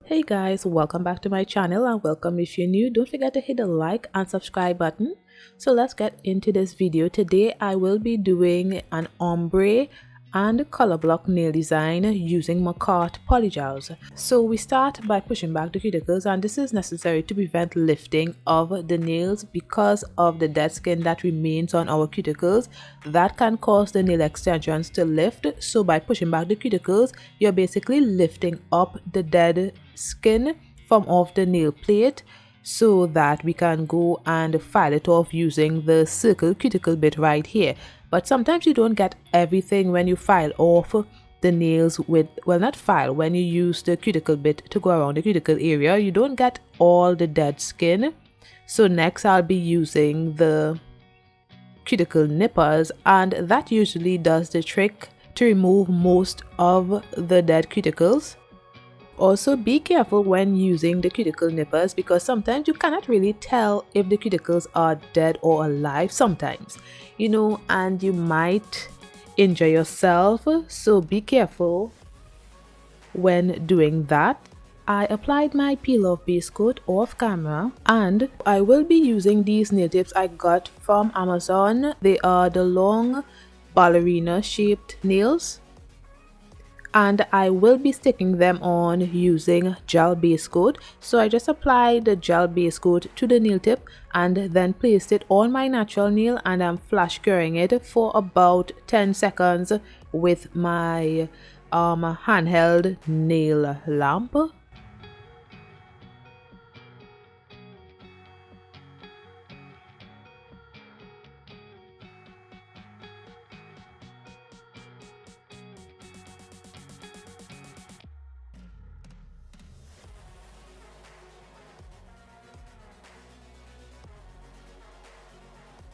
Hey guys, welcome back to my channel and welcome if you're new. Don't forget to hit the like and subscribe button. So let's get into this video. Today I will be doing an ombre and color block nail design using MAKARTT polygels. So we start by pushing back the cuticles, and this is necessary to prevent lifting of the nails because of the dead skin that remains on our cuticles that can cause the nail extensions to lift. So by pushing back the cuticles, you're basically lifting up the dead skin from off the nail plate so that we can go and file it off using the circle cuticle bit right here. But sometimes you don't get everything when you file off the nails with, well, not file, when you use the cuticle bit to go around the cuticle area, you don't get all the dead skin. So next I'll be using the cuticle nippers, and that usually does the trick to remove most of the dead cuticles. Also, be careful when using the cuticle nippers because sometimes you cannot really tell if the cuticles are dead or alive sometimes, and you might injure yourself. So be careful when doing that. I applied my peel off base coat off camera, and I will be using these nail tips I got from Amazon. They are the long ballerina shaped nails, and I will be sticking them on using gel base coat. So I just applied the gel base coat to the nail tip and then placed it on my natural nail, and I'm flash curing it for about 10 seconds with my handheld nail lamp.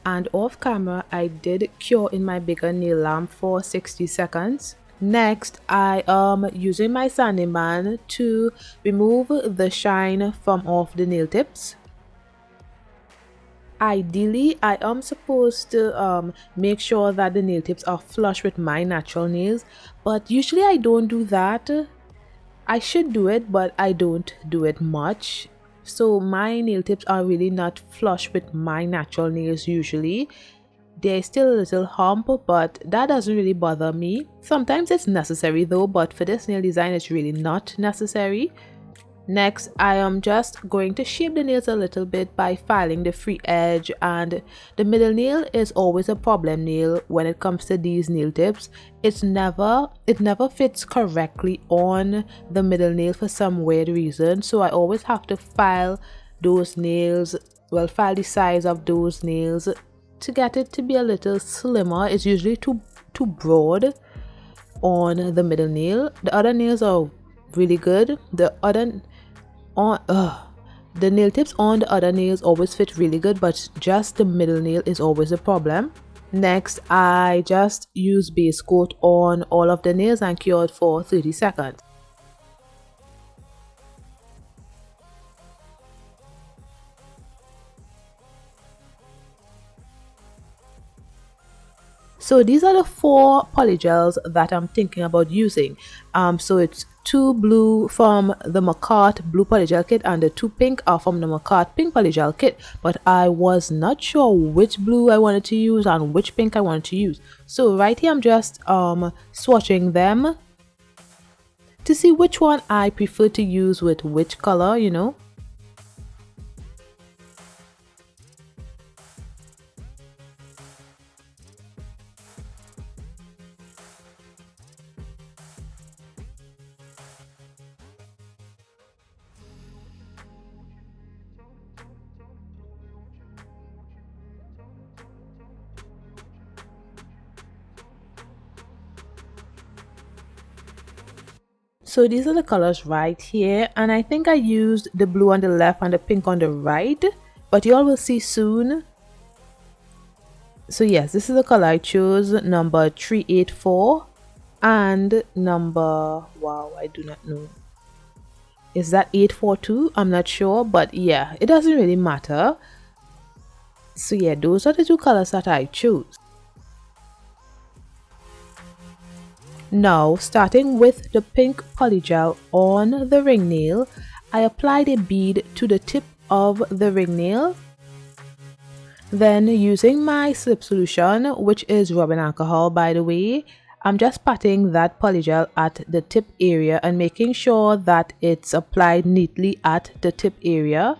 And off camera I did cure in my bigger nail lamp for 60 seconds. Next, I am using my sanding band to remove the shine from off the nail tips. Ideally, I am supposed to make sure that the nail tips are flush with my natural nails, but usually I don't do that. I should do it, but I don't do it much. So my nail tips are really not flush with my natural nails usually. There's still a little hump, but that doesn't really bother me. Sometimes it's necessary though, but for this nail design it's really not necessary. Next, I am just going to shape the nails a little bit by filing the free edge, and the middle nail is always a problem nail when it comes to these nail tips. It never fits correctly on the middle nail for some weird reason, so I always have to file those nails, file the size of those nails to get it to be a little slimmer. It's usually too broad on the middle nail. The other nails are really good. The nail tips on the other nails always fit really good, but just the middle nail is always a problem. Next, I just use base coat on all of the nails and cured for 30 seconds. So these are the 4 polygels that I'm thinking about using. So it's 2 blue from the MAKARTT blue polygel kit and the 2 pink are from the MAKARTT pink polygel kit, but I was not sure which blue I wanted to use and which pink I wanted to use. So right here I'm just swatching them to see which one I prefer to use with which color, So these are the colors right here, and I think I used the blue on the left and the pink on the right, but y'all will see soon. So yes, this is the color I chose, number 384, and number, wow, I do not know, is that 842? I'm not sure, but yeah, it doesn't really matter. So yeah, those are the 2 colors that I chose. Now, starting with the pink polygel on the ring nail, I applied a bead to the tip of the ring nail. Then, using my slip solution, which is rubbing alcohol by the way, I'm just patting that polygel at the tip area and making sure that it's applied neatly at the tip area.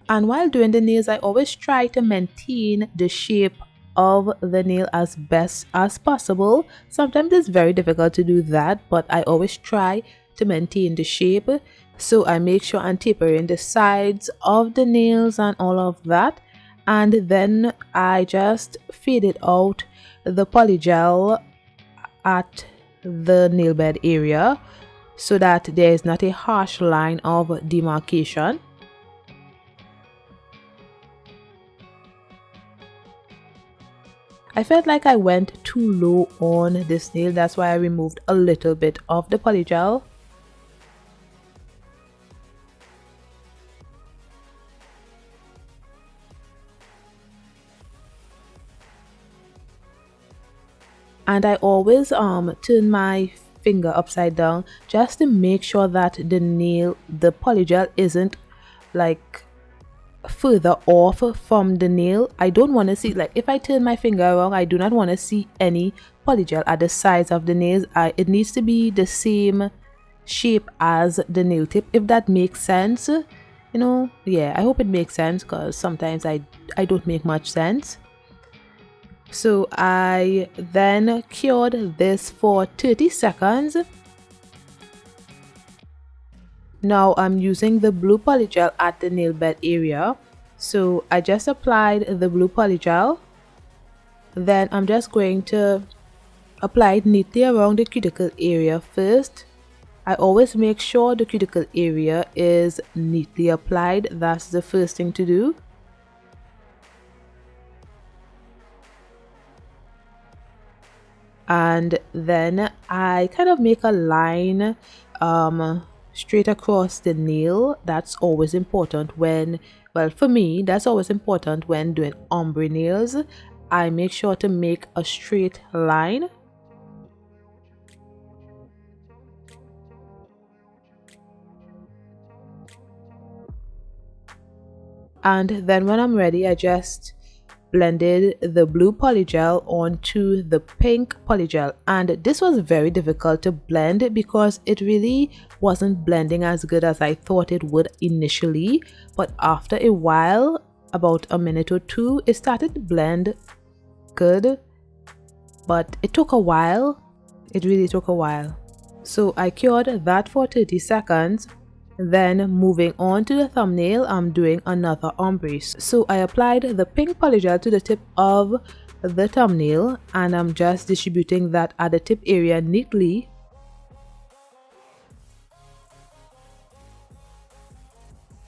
And while doing the nails, I always try to maintain the shape of the nail as best as possible. Sometimes it's very difficult to do that, but I always try to maintain the shape. So I make sure I'm tapering the sides of the nails and all of that. And then I just faded out the polygel at the nail bed area so that there is not a harsh line of demarcation. I felt like I went too low on this nail, that's why I removed a little bit of the polygel. And I always turn my finger upside down just to make sure that the polygel isn't like further off from the nail. I don't want to see, like if I turn my finger around, I do not want to see any polygel at the sides of the nails. It needs to be the same shape as the nail tip, if that makes sense. You know, yeah, I hope it makes sense because sometimes I don't make much sense. So I then cured this for 30 seconds. Now I'm using the blue polygel at the nail bed area. So I just applied the blue polygel. Then I'm just going to apply it neatly around the cuticle area first. I always make sure the cuticle area is neatly applied. That's the first thing to do. And then I kind of make a line straight across the nail. That's always important when, well, for me, that's always important when doing ombre nails. I make sure to make a straight line. And then when I'm ready, I just blended the blue polygel onto the pink polygel, and this was very difficult to blend because it really wasn't blending as good as I thought it would initially, but after a while, about a minute or two, it started to blend good, but it took a while. It really took a while. So I cured that for 30 seconds. Then moving on to the thumbnail, I'm doing another ombre. So I applied the pink polygel to the tip of the thumbnail and I'm just distributing that at the tip area neatly.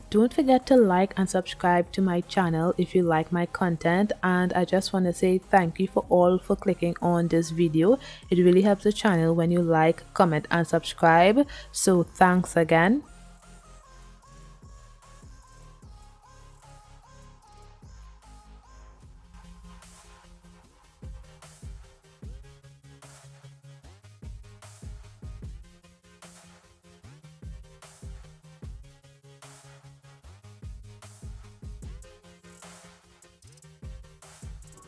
Don't forget to like and subscribe to my channel if you like my content, and I just want to say thank you for all for clicking on this video. It really helps the channel when you like, comment and subscribe. So thanks again.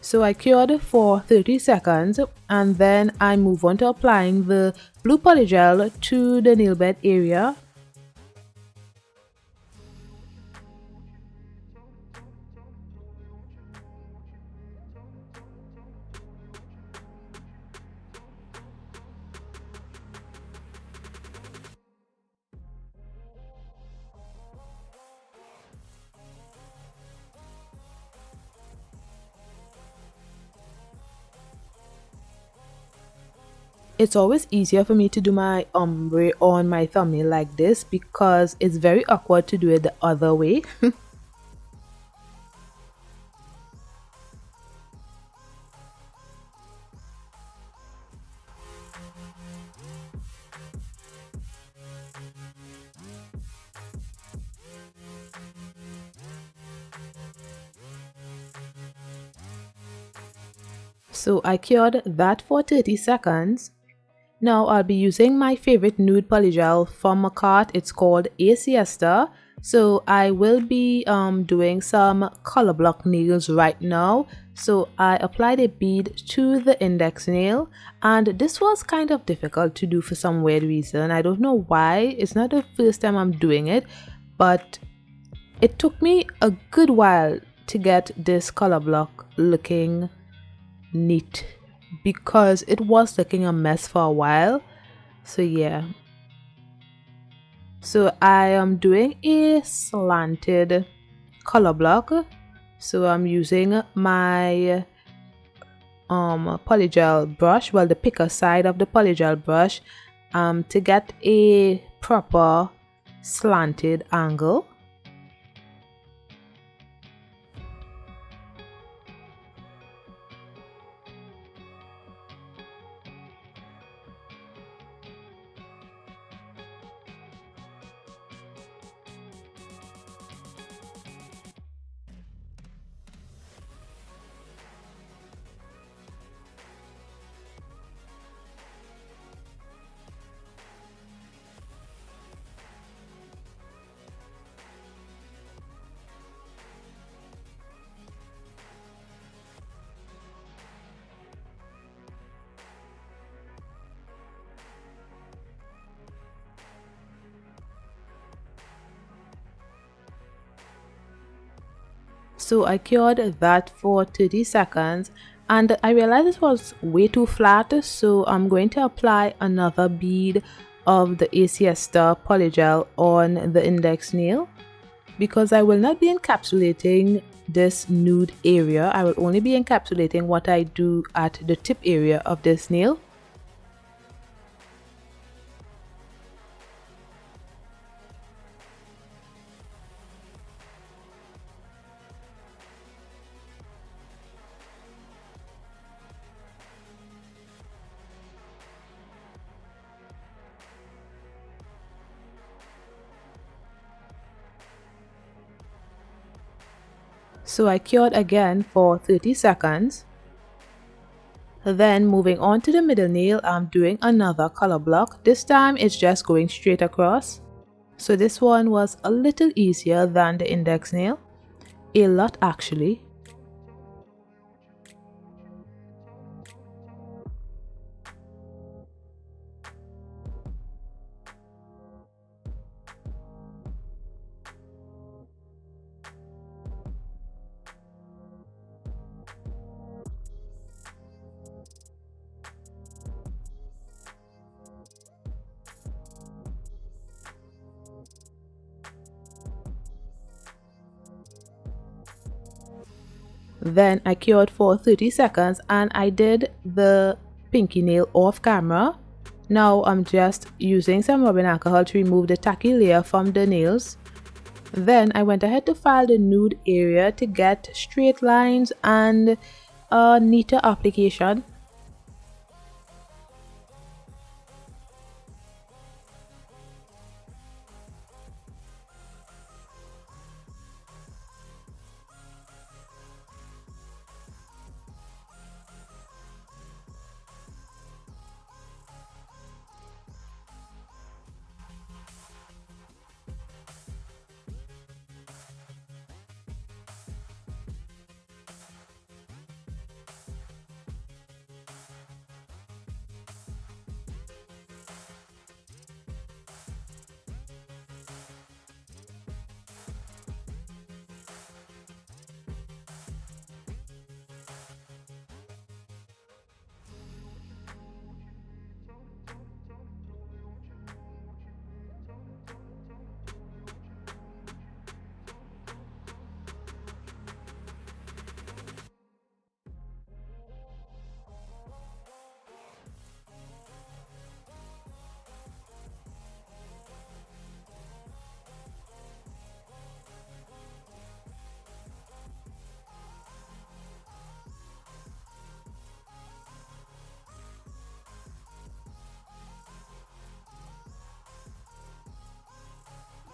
So I cured for 30 seconds and then I move on to applying the blue polygel to the nail bed area. It's always easier for me to do my ombre on my thumbnail like this because it's very awkward to do it the other way. So I cured that for 30 seconds. Now I'll be using my favorite nude polygel from MAKARTT. It's called A Siesta. So I will be doing some color block nails right now. So I applied a bead to the index nail, and this was kind of difficult to do for some weird reason. I don't know why. It's not the first time I'm doing it, but it took me a good while to get this color block looking neat because it was looking a mess for a while. So yeah, so I am doing a slanted color block. So I'm using my polygel brush, well, the picker side of the polygel brush, to get a proper slanted angle. So I cured that for 30 seconds and I realized it was way too flat, so I'm going to apply another bead of the A Siesta polygel on the index nail. Because I will not be encapsulating this nude area, I will only be encapsulating what I do at the tip area of this nail. So I cured again for 30 seconds. Then moving on to the middle nail, I'm doing another color block. This time it's just going straight across. So this one was a little easier than the index nail. A lot actually. Then I cured for 30 seconds and I did the pinky nail off camera. Now I'm just using some rubbing alcohol to remove the tacky layer from the nails. Then I went ahead to file the nude area to get straight lines and a neater application.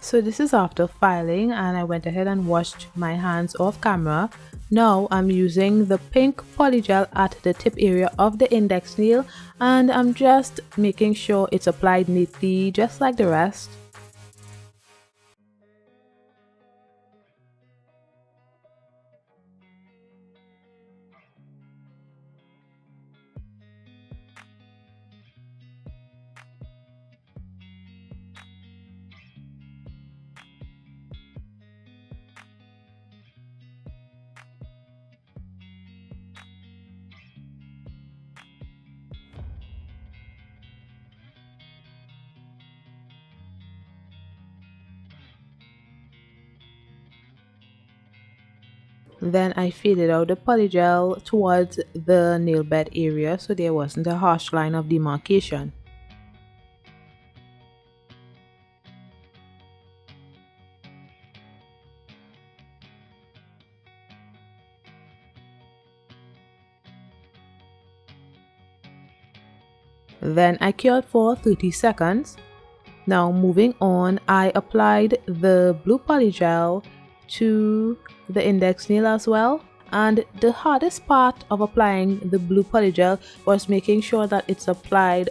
So this is after filing and I went ahead and washed my hands off camera. Now I'm using the pink polygel at the tip area of the index nail, and I'm just making sure it's applied neatly just like the rest. Then I faded out the polygel towards the nail bed area so there wasn't a harsh line of demarcation. Then I cured for 30 seconds. Now moving on, I applied the blue polygel to the index nail as well. And the hardest part of applying the blue polygel was making sure that it's applied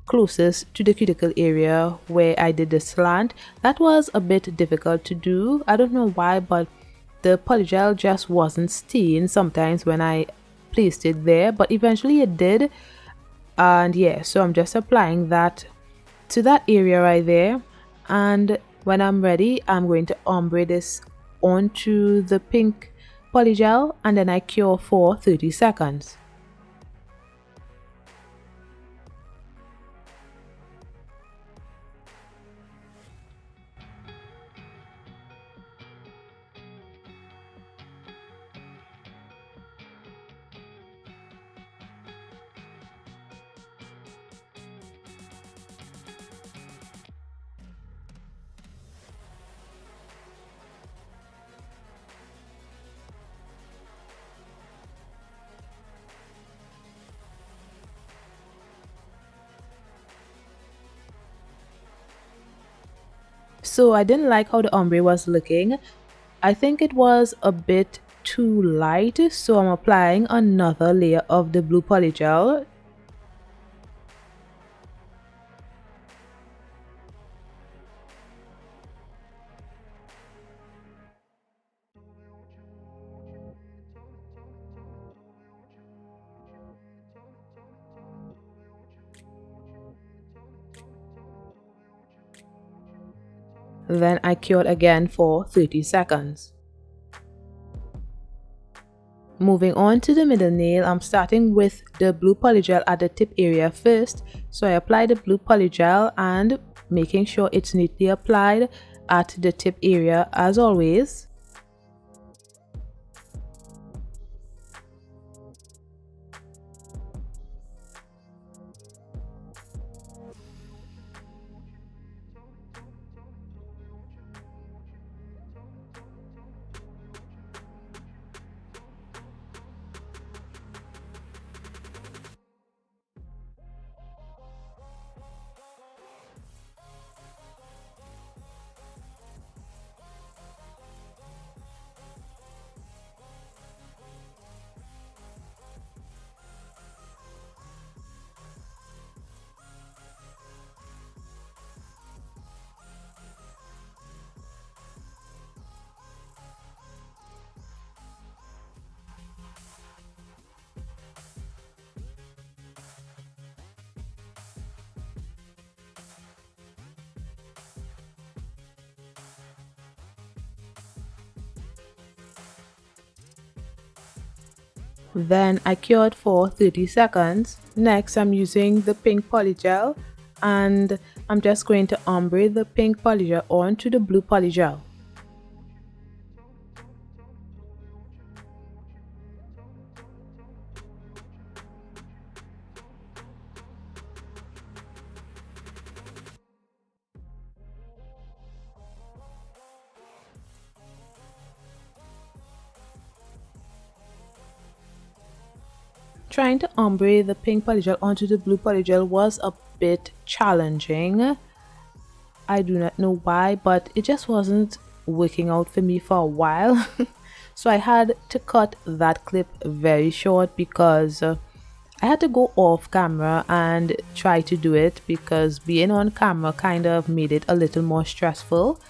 closest to the cuticle area where I did the slant. That was a bit difficult to do. I don't know why, but the polygel just wasn't staying sometimes when I placed it there, but eventually it did. And yeah, so I'm just applying that to that area right there, and when I'm ready I'm going to ombre this onto the pink polygel, and then I cure for 30 seconds. So I didn't like how the ombre was looking. I think it was a bit too light, so I'm applying another layer of the blue polygel. Then I cured again for 30 seconds. Moving on to the middle nail, I'm starting with the blue polygel at the tip area first. So I apply the blue polygel and making sure it's neatly applied at the tip area as always. Then I cured for 30 seconds. Next I'm using the pink polygel, and I'm just going to ombre the pink polygel onto the blue polygel. Trying to ombre the pink polygel onto the blue polygel was a bit challenging. I do not know why, but it just wasn't working out for me for a while. So I had to cut that clip very short because I had to go off camera and try to do it, because being on camera kind of made it a little more stressful.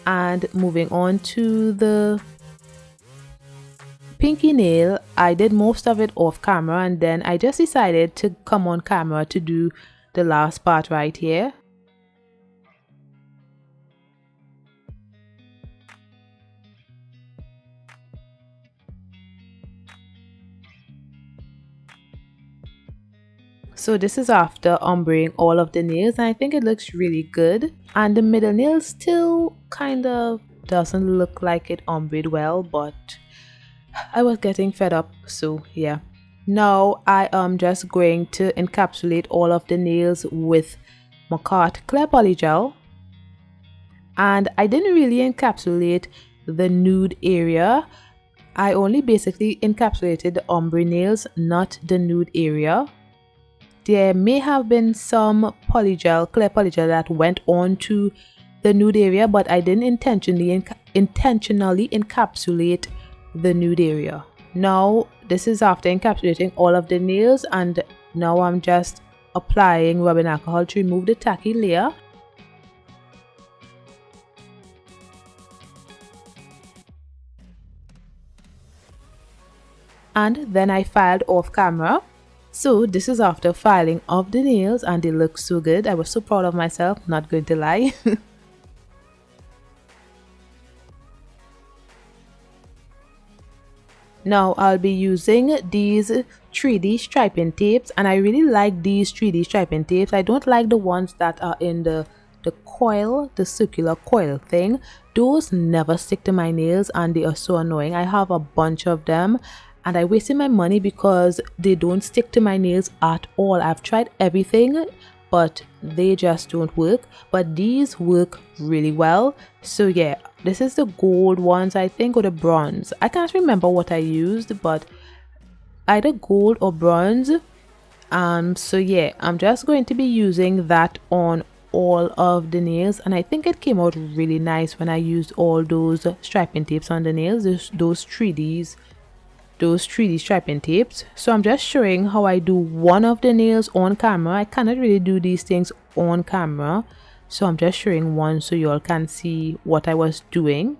And moving on to the pinky nail, I did most of it off camera, and then I just decided to come on camera to do the last part right here. So this is after ombreing all of the nails, and I think it looks really good. And the middle nail still kind of doesn't look like it ombreed well, but I was getting fed up, so yeah. Now I am just going to encapsulate all of the nails with MAKARTT Clear Polygel. And I didn't really encapsulate the nude area. I only basically encapsulated the ombre nails, not the nude area. There may have been some polygel, clear polygel, that went on to the nude area, but I didn't intentionally encapsulate the nude area. Now this is after encapsulating all of the nails, and now I'm just applying rubbing alcohol to remove the tacky layer. And then I filed off camera. So this is after filing of the nails, and they look so good. I was so proud of myself, not going to lie. Now I'll be using these 3D striping tapes, and I really like these 3D striping tapes. I don't like the ones that are in the coil, the circular coil thing. Those never stick to my nails and they are so annoying. I have a bunch of them, and I wasted my money because they don't stick to my nails at all. I've tried everything, but they just don't work. But these work really well. So yeah, this is the gold ones, I think, or the bronze. I can't remember what I used, but either gold or bronze. So yeah, I'm just going to be using that on all of the nails, and I think it came out really nice when I used all those striping tapes on the nails, those 3D striping tapes. So I'm just showing how I do one of the nails on camera. I cannot really do these things on camera, so I'm just showing one so you all can see what I was doing.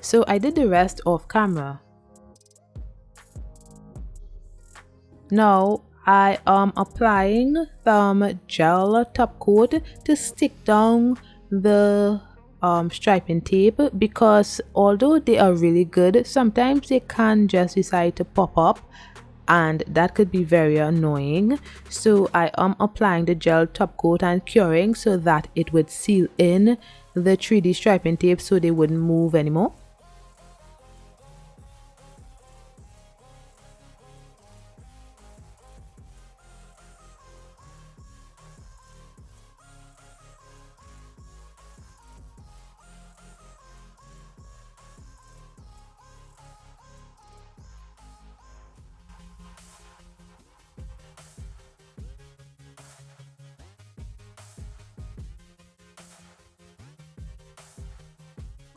So I did the rest off camera. Now I am applying some gel top coat to stick down the striping tape, because although they are really good, sometimes they can just decide to pop up, and that could be very annoying. So I am applying the gel top coat and curing so that it would seal in the 3D striping tape so they wouldn't move anymore.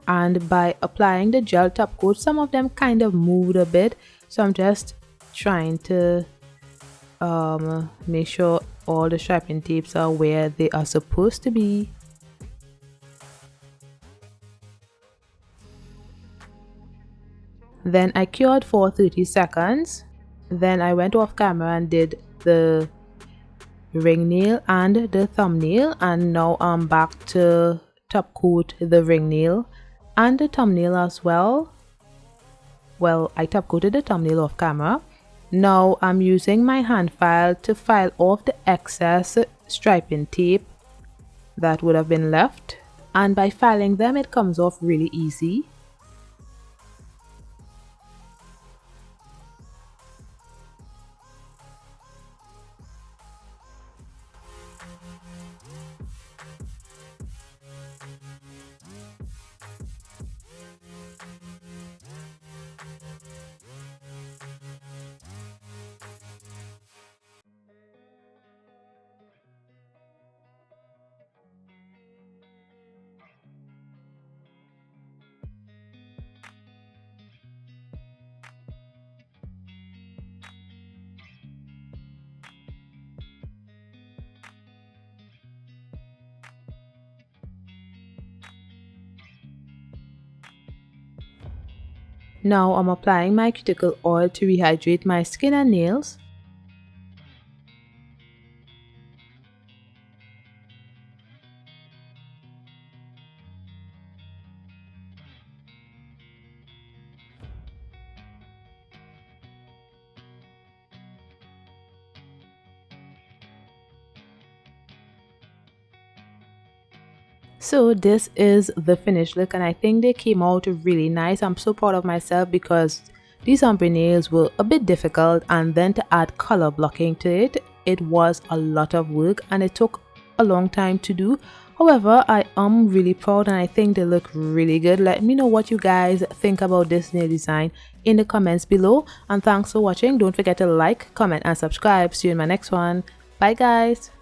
And by applying the gel top coat, some of them kind of moved a bit, so I'm just trying to make sure all the striping tapes are where they are supposed to be. Then I cured for 30 seconds. Then I went off camera and did the ring nail and the thumbnail, and now I'm back to top coat the ring nail and the thumbnail as well. Well, I top coated the thumbnail off camera. Now I'm using my hand file to file off the excess striping tape that would have been left, and by filing them it comes off really easy. Now I'm applying my cuticle oil to rehydrate my skin and nails. So this is the finished look, and I think they came out really nice. I'm so proud of myself because these ombre nails were a bit difficult, and then to add color blocking to it, it was a lot of work and it took a long time to do. However, I am really proud and I think they look really good. Let me know what you guys think about this nail design in the comments below, and thanks for watching. Don't forget to like, comment and subscribe. See you in my next one. Bye guys.